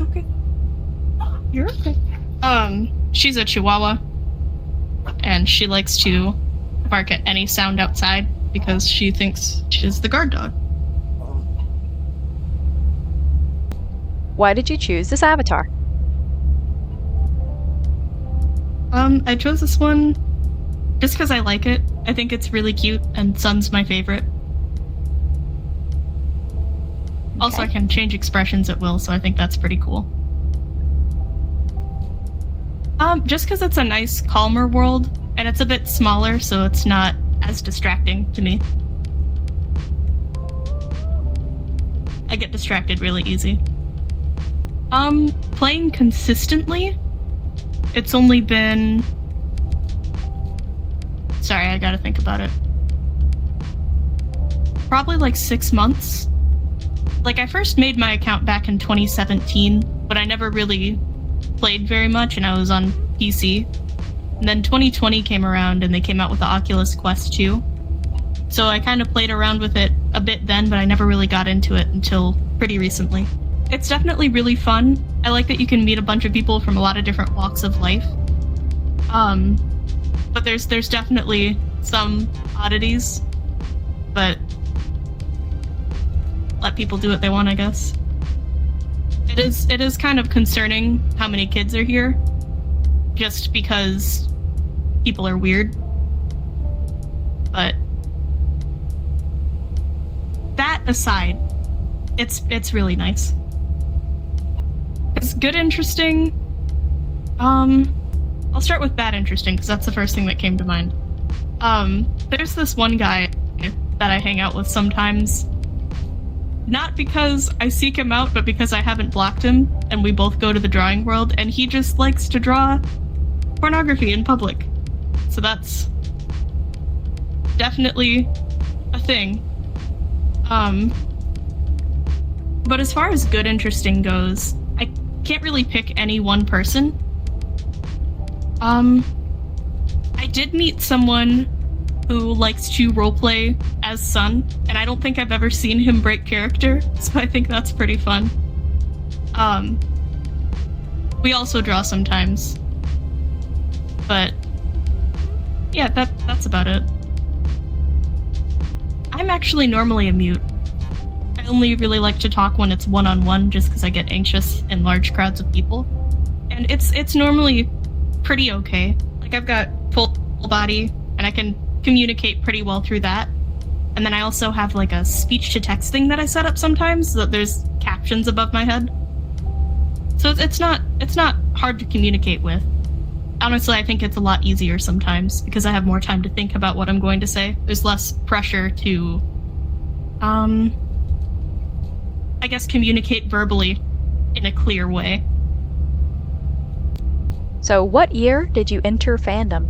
It's okay. You're okay. She's a Chihuahua, and she likes to bark at any sound outside because she thinks she's the guard dog. Why did you choose this avatar? I chose this one just because I like it. I think it's really cute, and Sun's my favorite. Okay. Also, I can change expressions at will, so I think that's pretty cool. Just because it's a nice, calmer world, and it's a bit smaller, so it's not as distracting to me. I get distracted really easy. Playing consistently, it's only been... Sorry, I gotta think about it. Probably like 6 months. Like, I first made my account back in 2017, but I never really played very much, and I was on PC. And then 2020 came around, and they came out with the Oculus Quest 2. So I kind of played around with it a bit then, but I never really got into it until pretty recently. It's definitely really fun. I like that you can meet a bunch of people from a lot of different walks of life. But there's definitely some oddities, but let people do what they want, I guess. It is kind of concerning how many kids are here, just because people are weird. But that aside, it's really nice. It's good, interesting. I'll start with bad interesting, because that's the first thing that came to mind. There's this one guy that I hang out with sometimes. Not because I seek him out, but because I haven't blocked him, and we both go to the drawing world, and he just likes to draw pornography in public. So that's definitely a thing. But as far as good interesting goes, I can't really pick any one person. I did meet someone who likes to roleplay as Sun, and I don't think I've ever seen him break character, so I think that's pretty fun. We also draw sometimes. But yeah, that's about it. I'm actually normally a mute. I only really like to talk when it's one-on-one, just because I get anxious in large crowds of people. And it's normally pretty okay. Like, I've got full body, and I can communicate pretty well through that. And then I also have like a speech-to-text thing that I set up sometimes, so that there's captions above my head. So it's not hard to communicate with. Honestly, I think it's a lot easier sometimes, because I have more time to think about what I'm going to say. There's less pressure to, I guess, communicate verbally in a clear way. So what year did you enter fandom?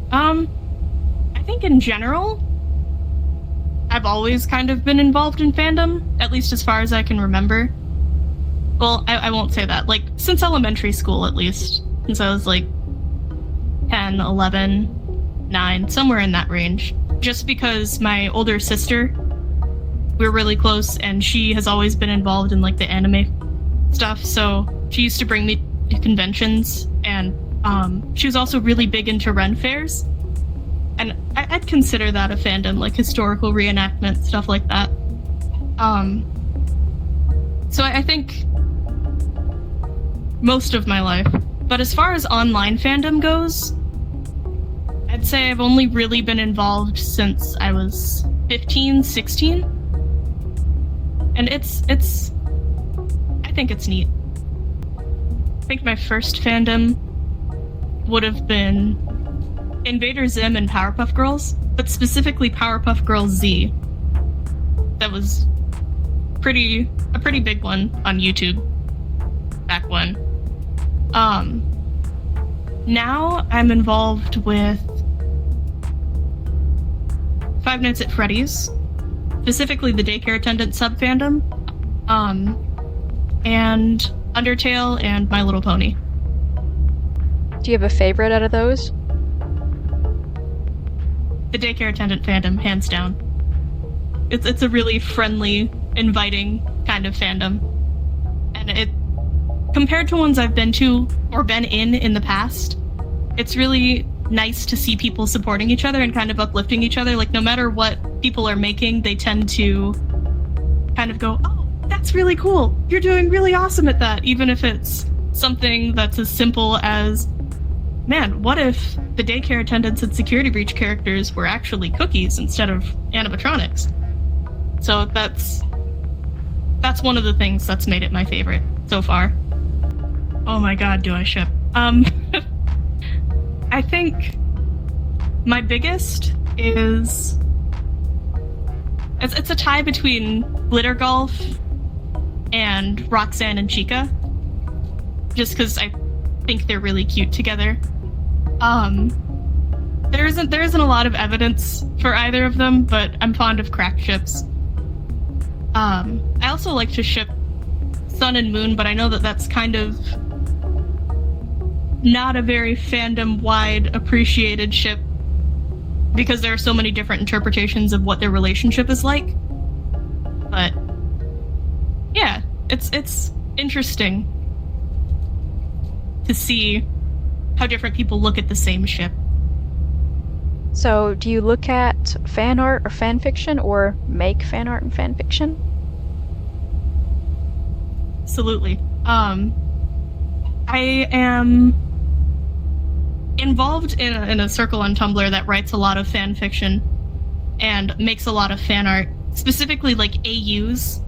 I think in general, I've always kind of been involved in fandom, at least as far as I can remember. Well, I won't say that. Like, since elementary school, at least. Since I was, like, 10, 11, 9, somewhere in that range. Just because my older sister, we're really close, and she has always been involved in, like, the anime stuff, so she used to bring me to conventions, and she was also really big into Ren fairs. And I'd consider that a fandom, like historical reenactment, stuff like that. So I think most of my life. But as far as online fandom goes, I'd say I've only really been involved since I was 15, 16. And I think it's neat. I think my first fandom would have been Invader Zim and Powerpuff Girls, but specifically Powerpuff Girls Z. That was a pretty big one on YouTube back when. Now I'm involved with Five Nights at Freddy's, specifically the daycare attendant sub-fandom, and Undertale and My Little Pony. Do you have a favorite out of those? The daycare attendant fandom, hands down. It's a really friendly, inviting kind of fandom. And it, compared to ones I've been to or been in the past, it's really nice to see people supporting each other and kind of uplifting each other. Like, no matter what people are making, they tend to kind of go, oh, that's really cool. You're doing really awesome at that. Even if it's something that's as simple as, man, what if the daycare attendants and security breach characters were actually cookies instead of animatronics? So that's one of the things that's made it my favorite so far. Oh my god, do I ship. I think my biggest is it's a tie between Glitter Golf and Roxanne and Chica, just because I think they're really cute together. There isn't a lot of evidence for either of them, but I'm fond of crack ships. I also like to ship Sun and Moon, but I know that that's kind of not a very fandom-wide appreciated ship because there are so many different interpretations of what their relationship is like. But yeah, it's interesting to see how different people look at the same ship. So, do you look at fan art or fan fiction, or make fan art and fan fiction? Absolutely. I am involved in a circle on Tumblr that writes a lot of fan fiction and makes a lot of fan art, specifically like AUs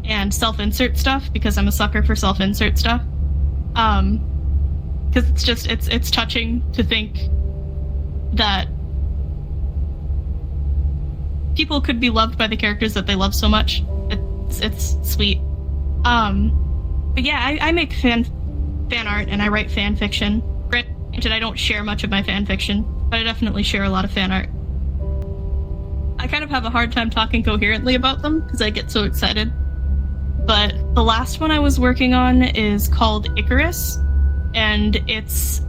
and self-insert stuff, because I'm a sucker for self-insert stuff. Because it's touching to think that people could be loved by the characters that they love so much. It's sweet. But yeah, I make fan art and I write fan fiction. Granted, I don't share much of my fan fiction, but I definitely share a lot of fan art. I kind of have a hard time talking coherently about them because I get so excited. But the last one I was working on is called Icarus, and it's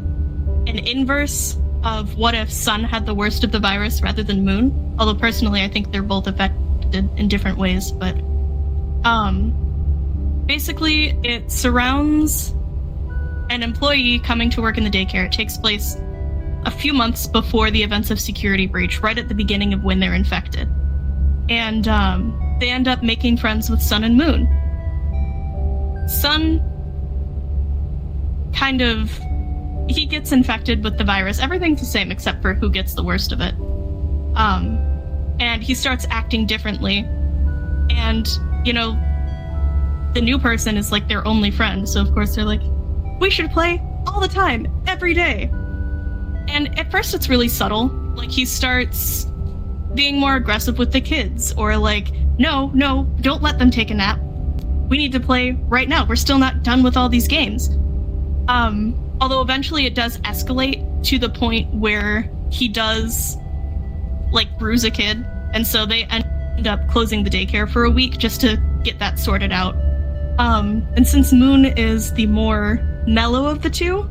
an inverse of what if Sun had the worst of the virus rather than Moon. Although personally, I think they're both affected in different ways. But basically, it surrounds an employee coming to work in the daycare. It takes place a few months before the events of security breach, right at the beginning of when they're infected. And they end up making friends with Sun and Moon. Sun kind of, he gets infected with the virus. Everything's the same except for who gets the worst of it. And he starts acting differently. And, you know, the new person is like their only friend. So of course they're like, we should play all the time, every day. And at first it's really subtle. Like, he starts being more aggressive with the kids, or like, no, don't let them take a nap. We need to play right now. We're still not done with all these games. Although eventually it does escalate to the point where he does, like, bruise a kid. And so they end up closing the daycare for a week just to get that sorted out. And since Moon is the more mellow of the two,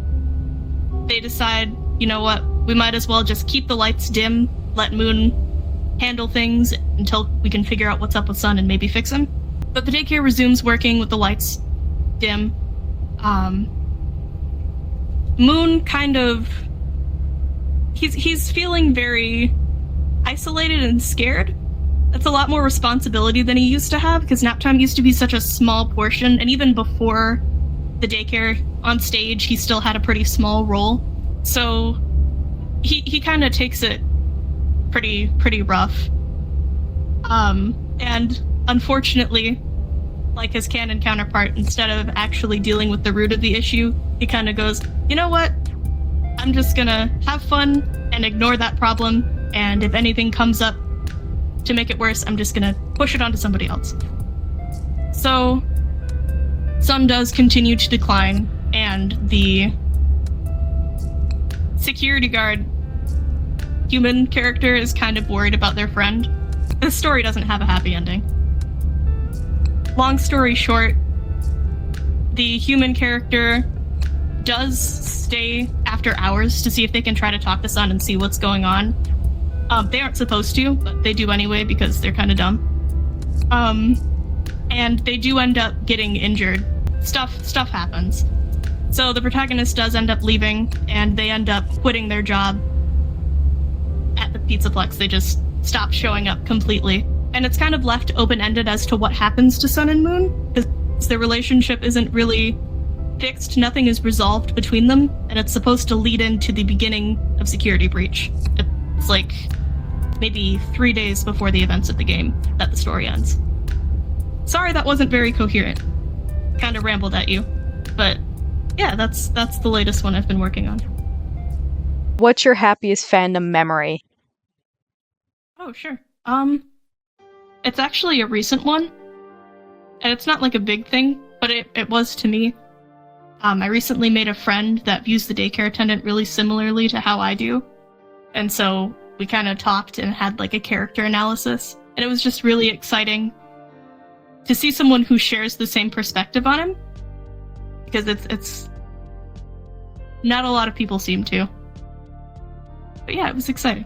they decide, you know what, we might as well just keep the lights dim, let Moon handle things until we can figure out what's up with Sun and maybe fix him. But the daycare resumes working with the lights dim. Moon kind of, he's feeling very isolated and scared. That's a lot more responsibility than he used to have, because nap time used to be such a small portion, and even before the daycare on stage, he still had a pretty small role. So he kind of takes it pretty rough. And unfortunately, like his canon counterpart, instead of actually dealing with the root of the issue, he kind of goes, you know what? I'm just gonna have fun and ignore that problem, and if anything comes up to make it worse, I'm just gonna push it onto somebody else. So Sun does continue to decline, and the security guard human character is kind of worried about their friend. The story doesn't have a happy ending. Long story short, the human character does stay after hours to see if they can try to talk to Sun and see what's going on. They aren't supposed to, but they do anyway because they're kind of dumb. And they do end up getting injured. stuff happens. So the protagonist does end up leaving, and they end up quitting their job at the Pizzaplex. They just stop showing up completely. And it's kind of left open-ended as to what happens to Sun and Moon, because their relationship isn't really fixed. Nothing is resolved between them, and it's supposed to lead into the beginning of Security Breach. It's like maybe 3 days before the events of the game that the story ends. Sorry that wasn't very coherent. Kind of rambled at you. But yeah, that's the latest one I've been working on. What's your happiest fandom memory? Oh, sure. It's actually a recent one. And it's not like a big thing, but it was to me. I recently made a friend that views the daycare attendant really similarly to how I do. And so we kind of talked and had like a character analysis. And it was just really exciting to see someone who shares the same perspective on him. Because it's not a lot of people seem to. But yeah, it was exciting.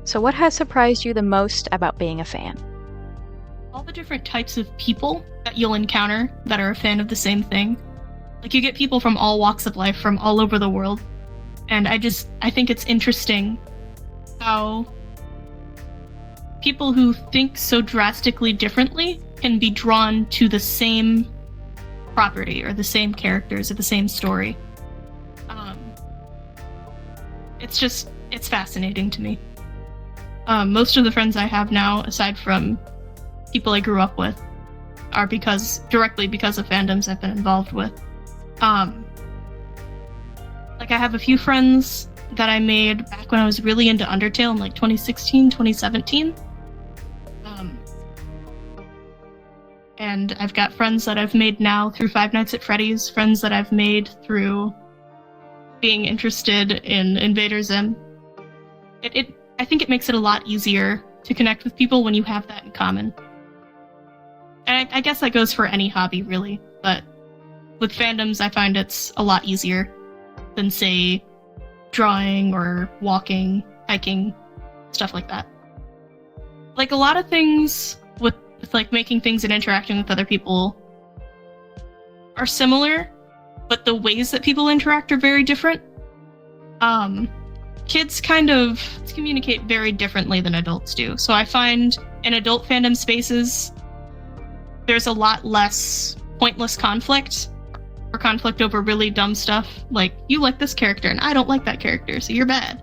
So what has surprised you the most about being a fan? All the different types of people that you'll encounter that are a fan of the same thing. Like, you get people from all walks of life, from all over the world. And I think it's interesting how people who think so drastically differently can be drawn to the same property or the same characters or the same story. It's fascinating to me. Most of the friends I have now, aside from people I grew up with, are directly because of fandoms I've been involved with. Like, I have a few friends that I made back when I was really into Undertale in like 2016, 2017. And I've got friends that I've made now through Five Nights at Freddy's, friends that I've made through being interested in Invader Zim. I think it makes it a lot easier to connect with people when you have that in common. And I guess that goes for any hobby, really, but with fandoms, I find it's a lot easier than, say, drawing or walking, hiking, stuff like that. Like, a lot of things with like making things and interacting with other people are similar, but the ways that people interact are very different. Kids kind of communicate very differently than adults do. So I find in adult fandom spaces, there's a lot less pointless conflict, or conflict over really dumb stuff, like, you like this character and I don't like that character, so you're bad.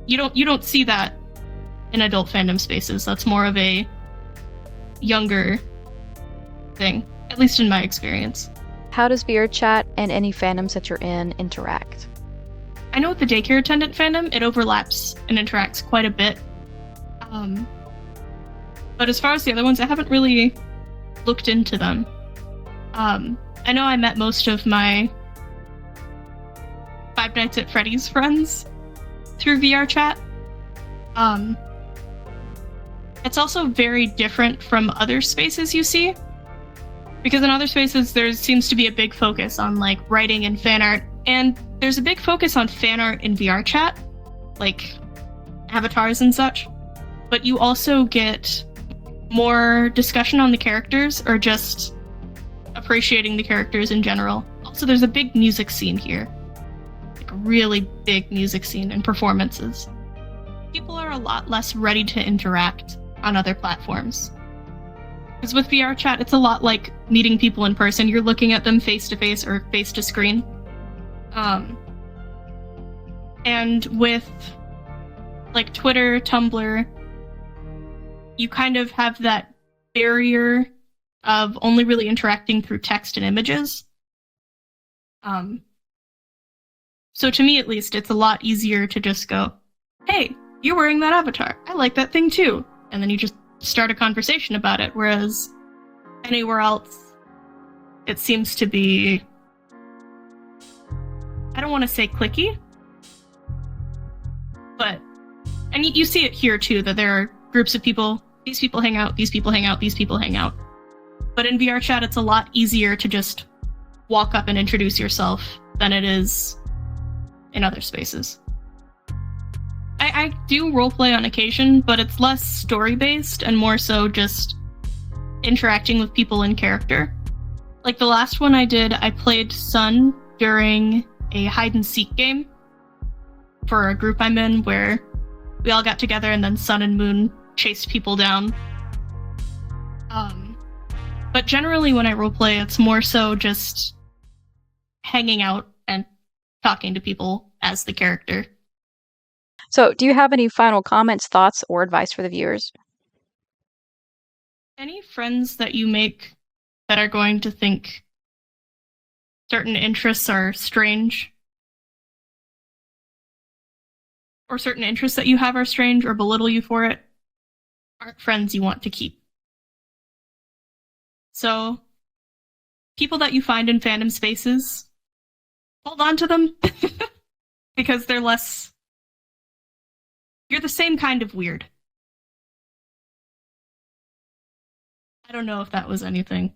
You don't see that in adult fandom spaces. That's more of a younger thing, at least in my experience. How does VRChat and any fandoms that you're in interact? I know with the daycare attendant fandom, it overlaps and interacts quite a bit. But as far as the other ones, I haven't really looked into them. I know I met most of my Five Nights at Freddy's friends through VRChat. It's also very different from other spaces you see. Because in other spaces, there seems to be a big focus on, like, writing and fan art. And there's a big focus on fan art in VRChat, like avatars and such. But you also get more discussion on the characters, or just appreciating the characters in general. Also, there's a big music scene here. Like, a really big music scene and performances. People are a lot less ready to interact on other platforms. Because with VRChat, it's a lot like meeting people in person. You're looking at them face to face or face to screen. And with, like, Twitter, Tumblr, you kind of have that barrier of only really interacting through text and images. So to me, at least, it's a lot easier to just go, hey, you're wearing that avatar. I like that thing too. And then you just start a conversation about it. Whereas anywhere else, it seems to be, I don't want to say cliquey, but, and you see it here too, that there are groups of people, these people hang out, these people hang out, these people hang out. But in VRChat, it's a lot easier to just walk up and introduce yourself than it is in other spaces. I do roleplay on occasion, but it's less story-based and more so just interacting with people in character. Like the last one I did, I played Sun during a hide and seek game for a group I'm in where we all got together and then Sun and Moon chased people down. But generally when I roleplay, it's more so just hanging out and talking to people as the character. So, do you have any final comments, thoughts, or advice for the viewers? Any friends that you make that are going to think certain interests are strange, or certain interests that you have are strange, or belittle you for it, aren't friends you want to keep. So, people that you find in fandom spaces, hold on to them, because they're less... You're the same kind of weird. I don't know if that was anything.